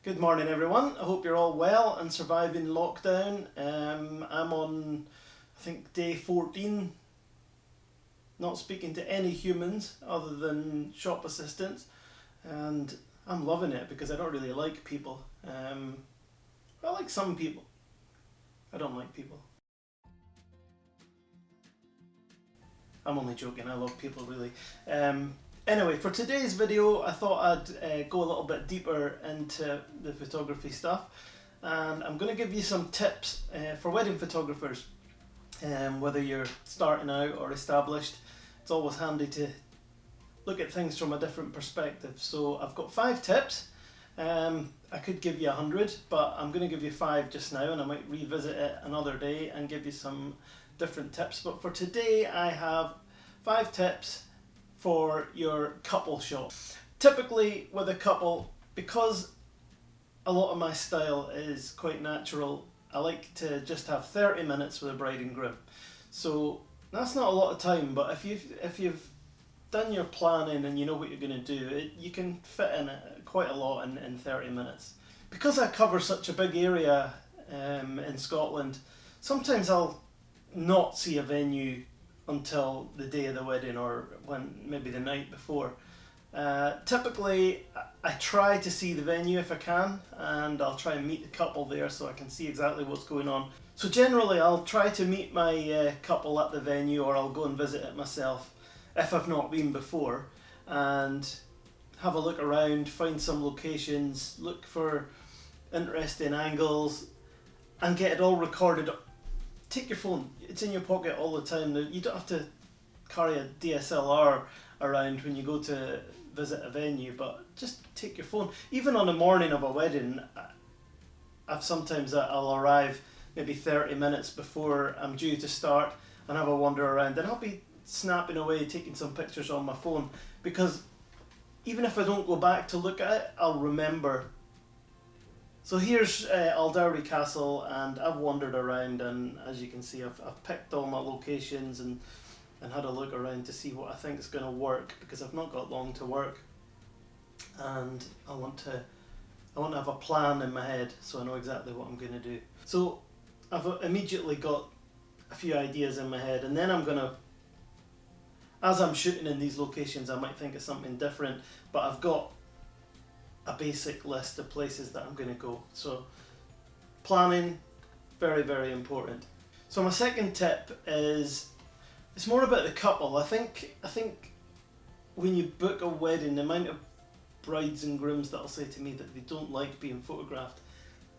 Good morning, everyone. I hope you're all well and surviving lockdown. I'm on, I think, day 14, not speaking to any humans other than shop assistants, and I'm loving it because I don't really like people. I like some people. I don't like people. I'm only joking. I love people really. Anyway, for today's video, I thought I'd go a little bit deeper into the photography stuff, and I'm going to give you some tips for wedding photographers. Whether you're starting out or established, it's always handy to look at things from a different perspective. So I've got 5 tips. I could give you 100, but I'm going to give you 5 just now, and I might revisit it another day and give you some different tips. But for today, I have 5 tips for your couple shot. Typically with a couple, because a lot of my style is quite natural, I like to just have 30 minutes with a bride and groom. So that's not a lot of time, but if you've done your planning and you know what you're going to do, you can fit in quite a lot in 30 minutes. Because I cover such a big area in Scotland, sometimes I'll not see a venue until the day of the wedding or maybe the night before. Typically, I try to see the venue if I can, and I'll try and meet the couple there so I can see exactly what's going on. So generally, I'll try to meet my couple at the venue, or I'll go and visit it myself if I've not been before, and have a look around, find some locations, look for interesting angles, and get it all recorded. Take your phone, it's in your pocket all the time. You don't have to carry a DSLR around when you go to visit a venue, but just take your phone. Even on the morning of a wedding, I'll arrive maybe 30 minutes before I'm due to start and have a wander around, and I'll be snapping away, taking some pictures on my phone, because even if I don't go back to look at it, I'll remember. So here's Aldowrie Castle, and I've wandered around, and as you can see, I've picked all my locations and had a look around to see what I think is going to work, because I've not got long to work, and I want to have a plan in my head so I know exactly what I'm going to do. So I've immediately got a few ideas in my head, and then as I'm shooting in these locations, I might think of something different, but I've got a basic list of places that I'm going to go. So planning, very, very important. So my second tip is, it's more about the couple. I think when you book a wedding, the amount of brides and grooms that'll say to me that they don't like being photographed,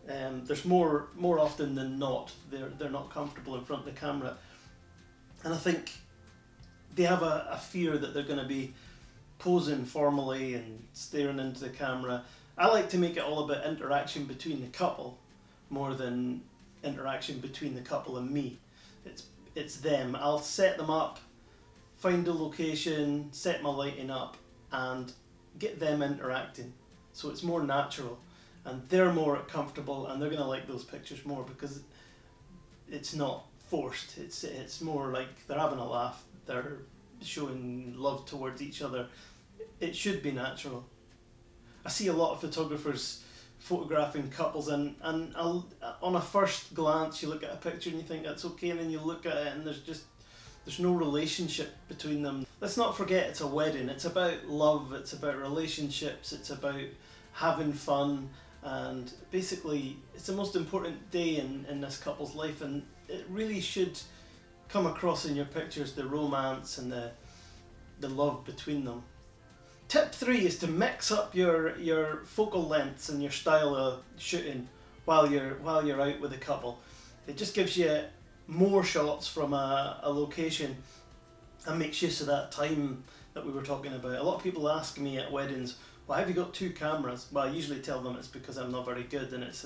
there's more often than not they're not comfortable in front of the camera, and I think they have a fear that they're going to be posing formally and staring into the camera. I like to make it all about interaction between the couple more than interaction between the couple and me. It's them. I'll set them up, find a location, set my lighting up, and get them interacting. So it's more natural, and they're more comfortable, and they're going to like those pictures more because it's not forced. It's more like they're having a laugh, they're showing love towards each other. It should be natural. I see a lot of photographers photographing couples, and on a first glance you look at a picture and you think that's okay, and then you look at it and there's no relationship between them. Let's not forget, it's a wedding. It's about love, it's about relationships, it's about having fun, and basically it's the most important day in this couple's life, and it really should come across in your pictures, the romance and the love between them. Tip 3 is to mix up your focal lengths and your style of shooting while you're out with a couple. It just gives you more shots from a location and makes use of that time that we were talking about. A lot of people ask me at weddings, well, have you got 2 cameras? Well, I usually tell them it's because I'm not very good, and it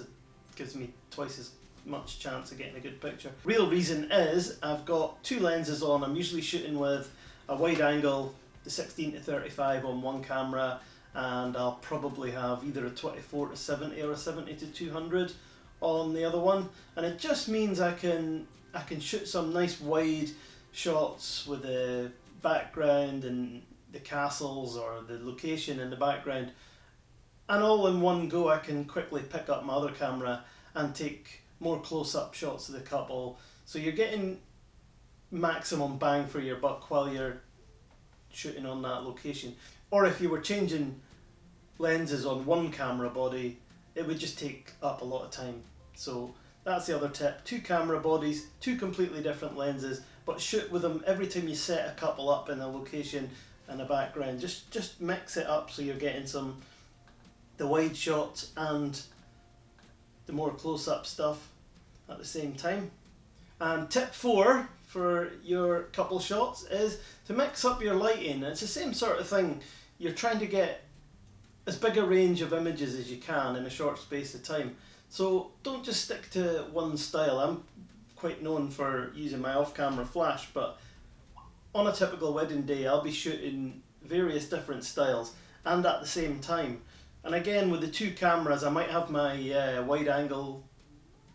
gives me twice as much chance of getting a good picture. Real reason is I've got 2 lenses on. I'm usually shooting with a wide angle, the 16-35 on one camera, and I'll probably have either a 24-70 or a 70-200 on the other one, and it just means I can shoot some nice wide shots with the background and the castles or the location in the background and all in one go I can quickly pick up my other camera and take more close-up shots of the couple, so you're getting maximum bang for your buck while you're shooting on that location. Or if you were changing lenses on one camera body, it would just take up a lot of time. So that's the other tip: 2 camera bodies, 2 completely different lenses, but shoot with them every time you set a couple up in a location and a background. Just mix it up so you're getting the wide shots and the more close-up stuff at the same time. And tip 4 for your couple shots is to mix up your lighting. It's the same sort of thing. You're trying to get as big a range of images as you can in a short space of time. So don't just stick to one style. I'm quite known for using my off-camera flash, but on a typical wedding day I'll be shooting various different styles and at the same time. And again, with the 2 cameras, I might have my wide angle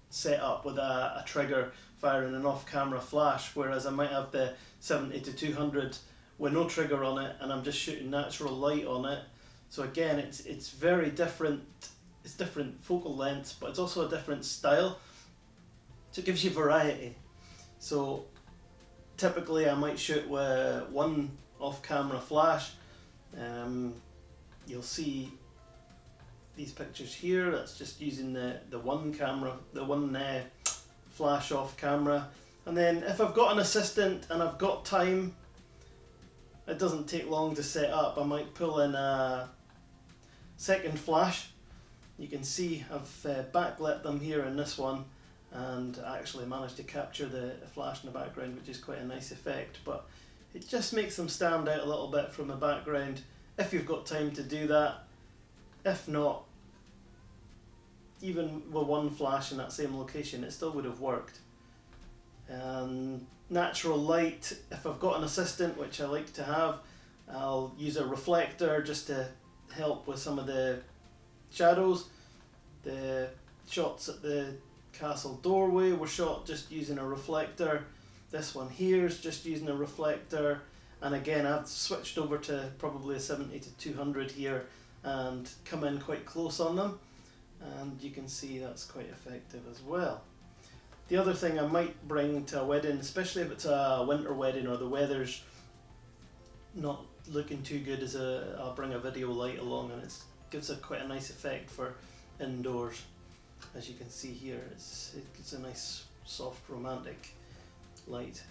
set up with a trigger firing an off-camera flash, whereas I might have the 70-200 with no trigger on it and I'm just shooting natural light on it. So again, it's very different. It's different focal lengths, but it's also a different style. So it gives you variety. So typically I might shoot with one off-camera flash. You'll see these pictures here. That's just using the one camera, the one flash off camera. And then if I've got an assistant and I've got time, it doesn't take long to set up. I might pull in a second flash. You can see I've backlit them here in this one, and I actually managed to capture the flash in the background, which is quite a nice effect, but it just makes them stand out a little bit from the background if you've got time to do that. If not, even with one flash in that same location, it still would have worked. Natural light, if I've got an assistant, which I like to have, I'll use a reflector just to help with some of the shadows. The shots at the castle doorway were shot just using a reflector. This one here is just using a reflector, and again I've switched over to probably a 70-200 here and come in quite close on them, and you can see that's quite effective as well. The other thing I might bring to a wedding, especially if it's a winter wedding or the weather's not looking too good, is I'll bring a video light along, and it gives quite a nice effect for indoors. As you can see here, it's a nice soft romantic light.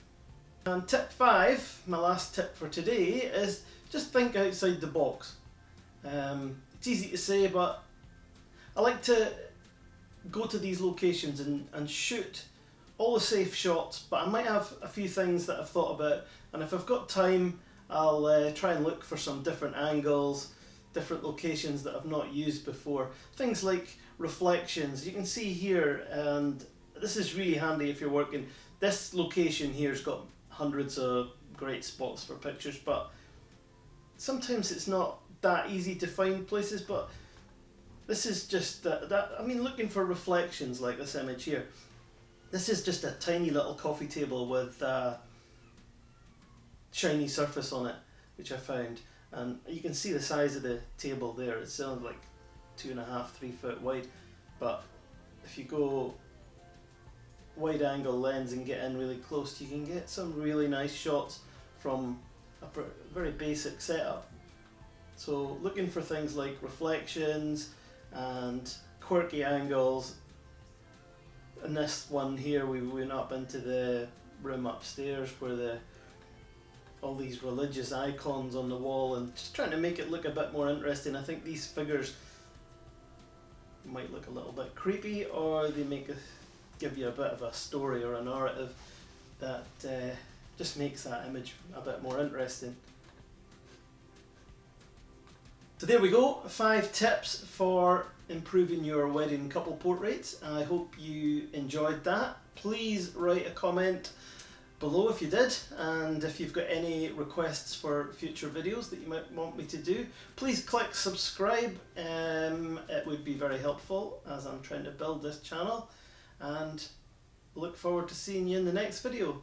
And tip 5, my last tip for today, is just think outside the box. It's easy to say, but I like to go to these locations and shoot all the safe shots, but I might have a few things that I've thought about, and if I've got time I'll try and look for some different angles, different locations that I've not used before. Things like reflections. You can see here, and this is really handy if you're working. This location here's got hundreds of great spots for pictures, but sometimes it's not that easy to find places. But this is just I mean, looking for reflections like this image here. This is just a tiny little coffee table with shiny surface on it, which I found, and you can see the size of the table there. It's only like 2.5-3 foot wide, but if you go wide angle lens and get in really close, you can get some really nice shots from a very basic setup. So looking for things like reflections and quirky angles. In this one here, we went up into the room upstairs where all these religious icons on the wall, and just trying to make it look a bit more interesting. I think these figures might look a little bit creepy, or they give you a bit of a story or a narrative that just makes that image a bit more interesting. So there we go, 5 tips for improving your wedding couple portraits. I hope you enjoyed that. Please write a comment below if you did, and if you've got any requests for future videos that you might want me to do, please click subscribe. It would be very helpful as I'm trying to build this channel, and look forward to seeing you in the next video.